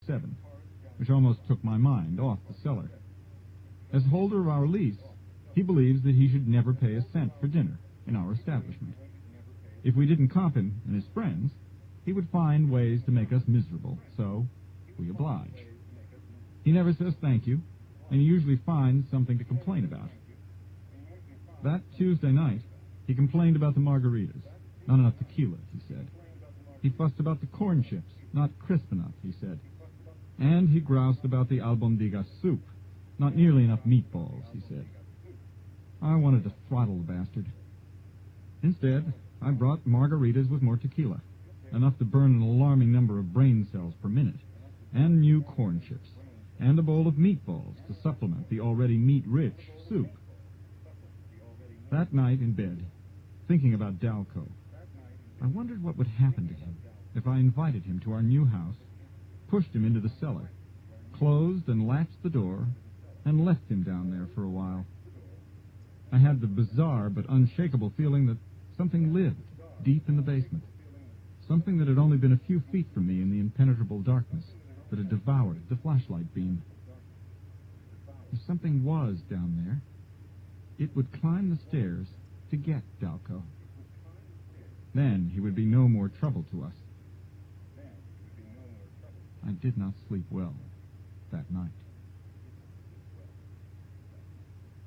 7, which almost took my mind off the cellar. As holder of our lease, he believes that he should never pay a cent for dinner in our establishment. If we didn't comp him and his friends, he would find ways to make us miserable, so we oblige. He never says thank you, and he usually finds something to complain about. That Tuesday night, he complained about the margaritas. Not enough tequila, he said. He fussed about the corn chips, not crisp enough, he said. And he groused about the albondiga soup, not nearly enough meatballs, he said. I wanted to throttle the bastard. Instead, I brought margaritas with more tequila, enough to burn an alarming number of brain cells per minute, and new corn chips, and a bowl of meatballs to supplement the already meat-rich soup. That night in bed, thinking about Dalco, I wondered what would happen to him if I invited him to our new house, pushed him into the cellar, closed and latched the door, and left him down there for a while. I had the bizarre but unshakable feeling that something lived deep in the basement, something that had only been a few feet from me in the impenetrable darkness that had devoured the flashlight beam. If something was down there, it would climb the stairs to get Dalco. Then he would be no more trouble to us. I did not sleep well that night.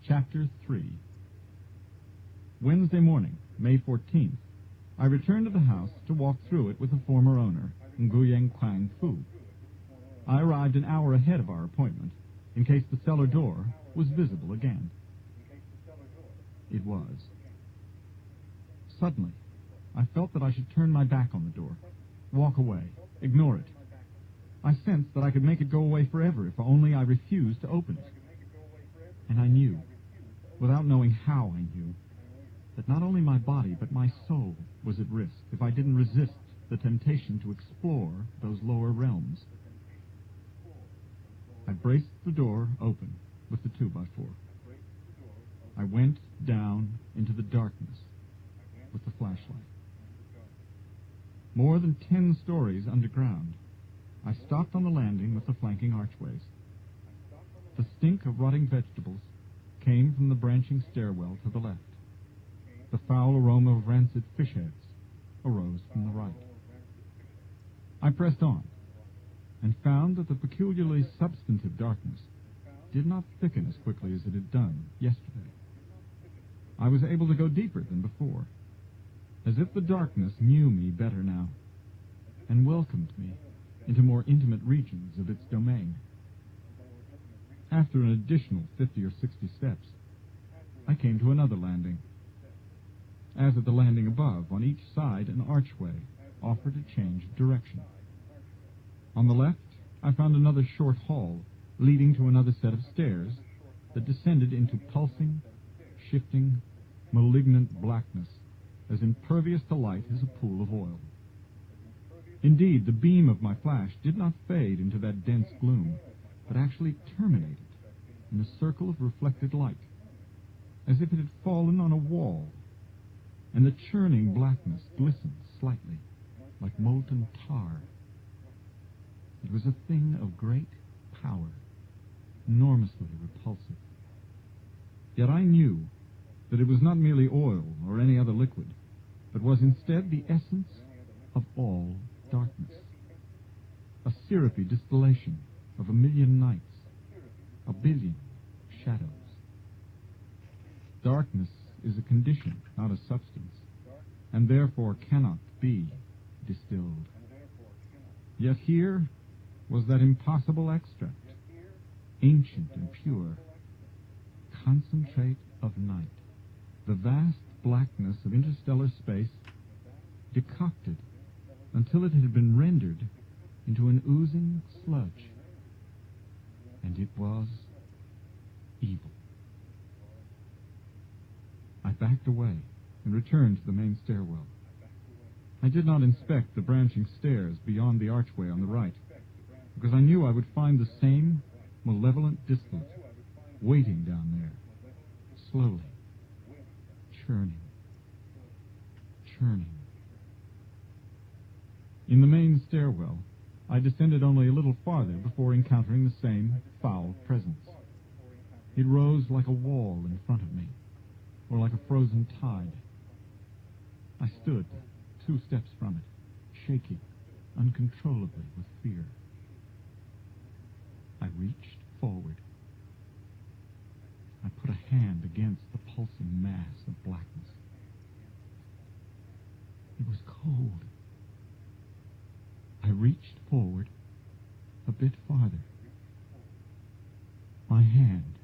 Chapter 3. Wednesday morning, May 14th, I returned to the house to walk through it with the former owner, Nguyeng Kwang Fu. I arrived an hour ahead of our appointment, in case the cellar door was visible again. It was. Suddenly, I felt that I should turn my back on the door, walk away, ignore it. I sensed that I could make it go away forever if only I refused to open it. And I knew, without knowing how I knew, that not only my body but my soul was at risk if I didn't resist the temptation to explore those lower realms. I braced the door open with the 2x4. I went down into the darkness with the flashlight. More than 10 stories underground, I stopped on the landing with the flanking archways. The stink of rotting vegetables came from the branching stairwell to the left. The foul aroma of rancid fish heads arose from the right. I pressed on and found that the peculiarly substantive darkness did not thicken as quickly as it had done yesterday. I was able to go deeper than before, as if the darkness knew me better now and welcomed me into more intimate regions of its domain. After an additional 50 or 60 steps, I came to another landing. As at the landing above, on each side an archway offered a change of direction. On the left, I found another short hall leading to another set of stairs that descended into pulsing, shifting, malignant blackness, as impervious to light as a pool of oil. Indeed, the beam of my flash did not fade into that dense gloom, but actually terminated in a circle of reflected light, as if it had fallen on a wall, and the churning blackness glistened slightly, like molten tar. It was a thing of great power, enormously repulsive. Yet I knew that it was not merely oil or any other liquid, but was instead the essence of all darkness, a syrupy distillation of a million nights, a billion shadows. Darkness is a condition, not a substance, and therefore cannot be distilled. Yet here was that impossible extract, ancient and pure, concentrate of night, the vast blackness of interstellar space, decocted until it had been rendered into an oozing sludge. And it was evil. I backed away and returned to the main stairwell. I did not inspect the branching stairs beyond the archway on the right, because I knew I would find the same malevolent distillate waiting down there, slowly, churning, churning. In the main stairwell, I descended only a little farther before encountering the same foul presence. It rose like a wall in front of me, or like a frozen tide. I stood 2 steps from it, shaking uncontrollably with fear. I reached forward. I put a hand against the pulsing mass of blackness. It was cold. I reached forward a bit farther. My hand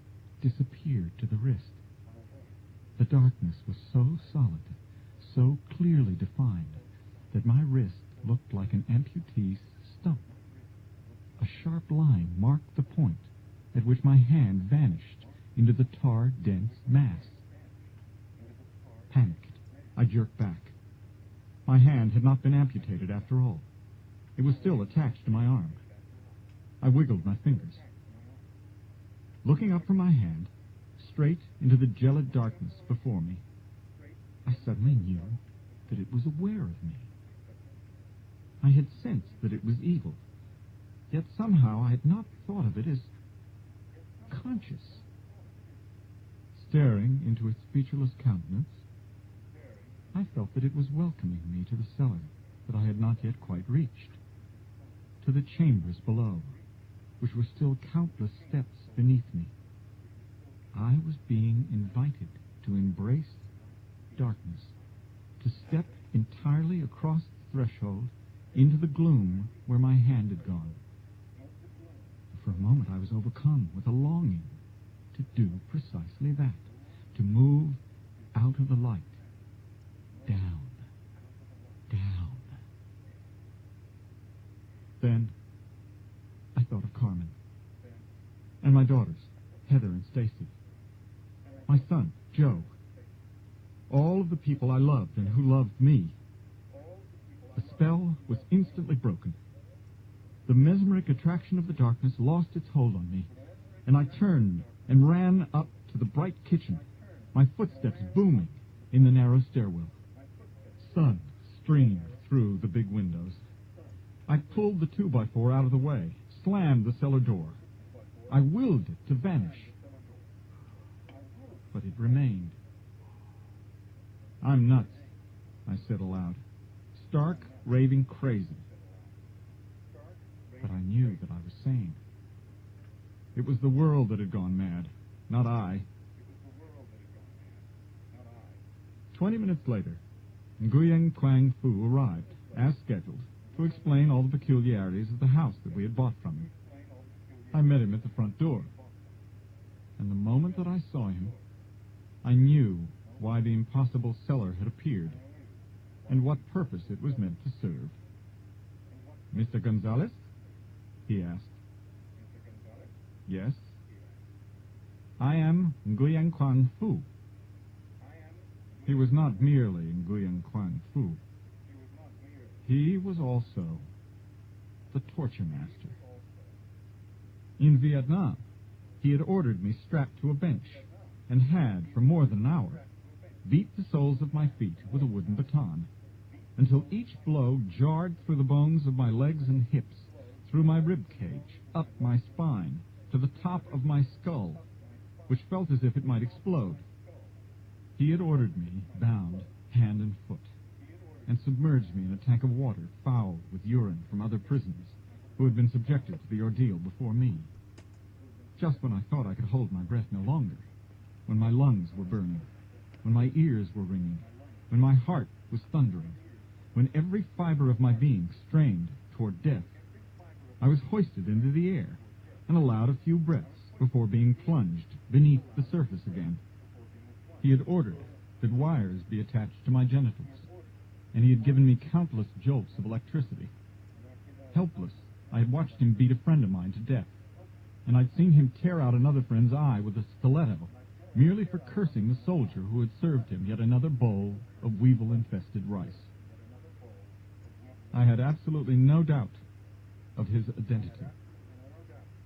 disappeared to the wrist. The darkness was so solid, so clearly defined, that my wrist looked like an amputee's stump. A sharp line marked the point at which my hand vanished into the tar-dense mass. Panicked, I jerked back. My hand had not been amputated after all. It was still attached to my arm. I wiggled my fingers. Looking up from my hand, straight into the gelid darkness before me, I suddenly knew that it was aware of me. I had sensed that it was evil, yet somehow I had not thought of it as conscious. Staring into its featureless countenance, I felt that it was welcoming me to the cellar that I had not yet quite reached, to the chambers below, which were still countless steps beneath me. I was being invited to embrace darkness, to step entirely across the threshold into the gloom where my hand had gone. For a moment I was overcome with a longing to do precisely that, to move out of the light, down, down. Then I thought of Carmen, and my daughters, Heather and Stacy, my son, Joe, all of the people I loved and who loved me. The spell was instantly broken. The mesmeric attraction of the darkness lost its hold on me, and I turned and ran up to the bright kitchen, my footsteps booming in the narrow stairwell. Sun streamed through the big windows. I pulled the 2x4 out of the way, slammed the cellar door. I willed it to vanish, but it remained. I'm nuts, I said aloud. Stark, raving crazy. But I knew that I was sane. It was the world that had gone mad, not I. 20 minutes later, Nguyen Quang Fu arrived, as scheduled, to explain all the peculiarities of the house that we had bought from him. I met him at the front door, and the moment that I saw him, I knew why the impossible cellar had appeared, and what purpose it was meant to serve. Mr. Gonzalez? He asked. Yes. I am Nguyen Quang Fu. He was not merely Nguyen Quang Fu. He was also the torture master. In Vietnam, he had ordered me strapped to a bench, and had, for more than an hour, beat the soles of my feet with a wooden baton, until each blow jarred through the bones of my legs and hips, through my rib cage, up my spine, to the top of my skull, which felt as if it might explode. He had ordered me bound hand and foot, and submerged me in a tank of water fouled with urine from other prisoners who had been subjected to the ordeal before me. Just when I thought I could hold my breath no longer, when my lungs were burning, when my ears were ringing, when my heart was thundering, when every fiber of my being strained toward death, I was hoisted into the air and allowed a few breaths before being plunged beneath the surface again. He had ordered that wires be attached to my genitals, and he had given me countless jolts of electricity. Helpless, I had watched him beat a friend of mine to death, and I'd seen him tear out another friend's eye with a stiletto, merely for cursing the soldier who had served him yet another bowl of weevil-infested rice. I had absolutely no doubt of his identity.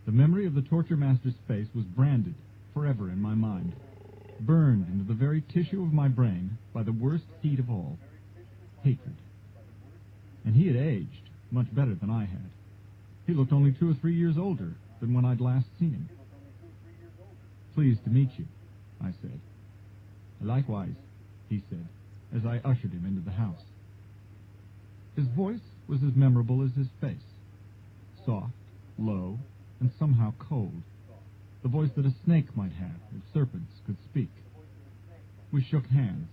The memory of the torture master's face was branded forever in my mind, burned into the very tissue of my brain by the worst heat of all, hatred. And he had aged much better than I had. He looked only 2 or 3 years older than when I'd last seen him. "Pleased to meet you," I said. "Likewise," he said, as I ushered him into the house. His voice was as memorable as his face. Soft, low, and somehow cold. The voice that a snake might have if serpents could speak. We shook hands.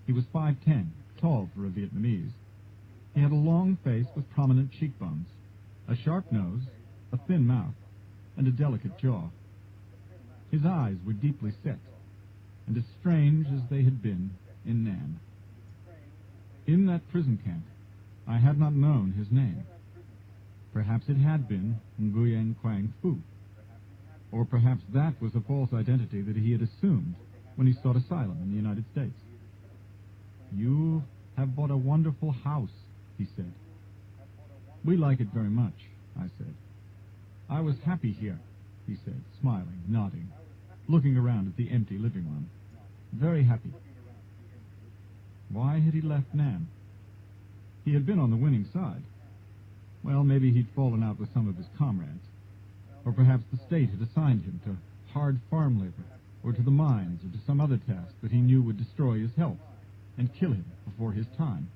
He was 5'10", tall for a Vietnamese. He had a long face with prominent cheekbones, a sharp nose, a thin mouth, and a delicate jaw. His eyes were deeply set, and as strange as they had been in Nam. In that prison camp, I had not known his name. Perhaps it had been Nguyen Quang Phu, or perhaps that was a false identity that he had assumed when he sought asylum in the United States. "You have bought a wonderful house," he said. "We like it very much," I said. "I was happy here," he said, smiling, nodding, looking around at the empty living room. "Very happy." Why had he left Nam? He had been on the winning side. Well, maybe he'd fallen out with some of his comrades. Or perhaps the state had assigned him to hard farm labor, or to the mines, or to some other task that he knew would destroy his health and kill him before his time.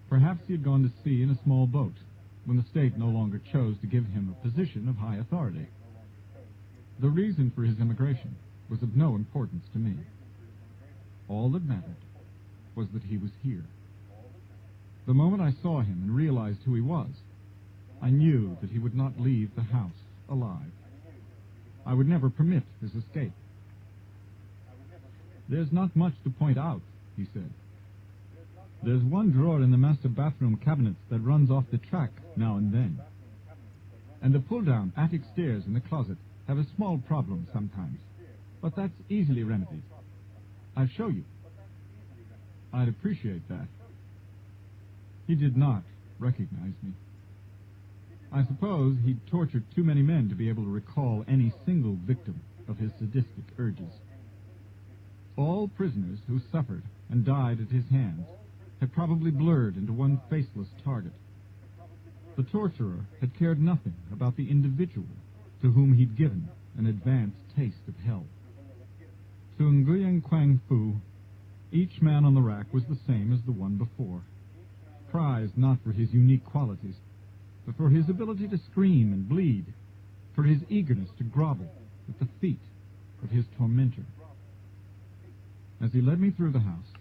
Perhaps he had gone to sea in a small boat, when the state no longer chose to give him a position of high authority. The reason for his emigration was of no importance to me. All that mattered was that he was here. The moment I saw him and realized who he was, I knew that he would not leave the house alive. I would never permit his escape. "There's not much to point out," he said. "There's one drawer in the master bathroom cabinets that runs off the track now and then. And the pull-down attic stairs in the closet have a small problem sometimes, but that's easily remedied. I'll show you." I'd appreciate that. He did not recognize me. I suppose he'd tortured too many men to be able to recall any single victim of his sadistic urges. All prisoners who suffered and died at his hands had probably blurred into one faceless target. The torturer had cared nothing about the individual to whom he'd given an advanced taste of hell. To Nguyen Quang Phu, each man on the rack was the same as the one before, prized not for his unique qualities, but for his ability to scream and bleed, for his eagerness to grovel at the feet of his tormentor. As he led me through the house,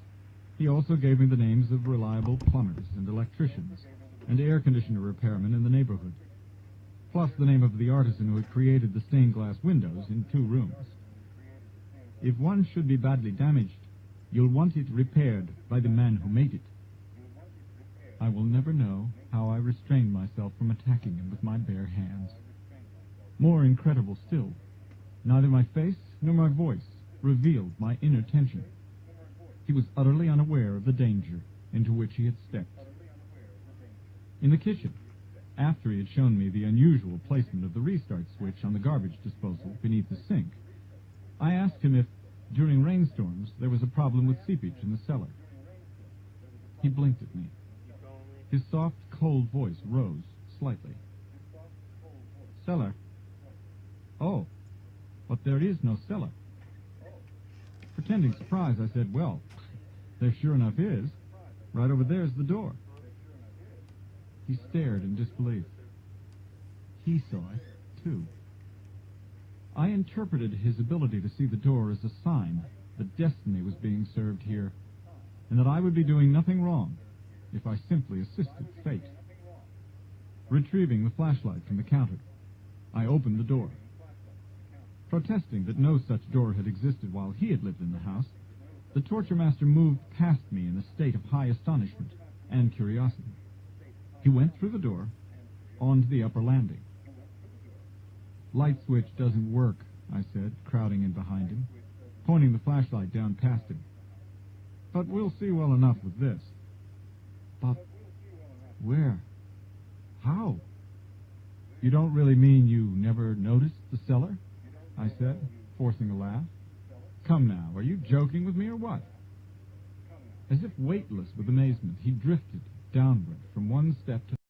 he also gave me the names of reliable plumbers and electricians and air conditioner repairmen in the neighborhood, plus the name of the artisan who had created the stained glass windows in 2 rooms. "If one should be badly damaged, you'll want it repaired by the man who made it." I will never know how I restrained myself from attacking him with my bare hands. More incredible still, neither my face nor my voice revealed my inner tension. He was utterly unaware of the danger into which he had stepped. In the kitchen, after he had shown me the unusual placement of the restart switch on the garbage disposal beneath the sink, I asked him if, during rainstorms, there was a problem with seepage in the cellar. He blinked at me. His soft, cold voice rose slightly. "Cellar? Oh, but there is no cellar." Pretending surprise, I said, "Well, there sure enough is. Right over there's the door." He stared in disbelief. He saw it, too. I interpreted his ability to see the door as a sign that destiny was being served here, and that I would be doing nothing wrong if I simply assisted fate. Retrieving the flashlight from the counter, I opened the door. Protesting that no such door had existed while he had lived in the house, the torture master moved past me in a state of high astonishment and curiosity. He went through the door, onto the upper landing. "Light switch doesn't work," I said, crowding in behind him, pointing the flashlight down past him. "But we'll see well enough with this." "But where? How? You don't really mean you never noticed the cellar?" I said, forcing a laugh. "Come now, are you joking with me or what?" As if weightless with amazement, he drifted downward from one step to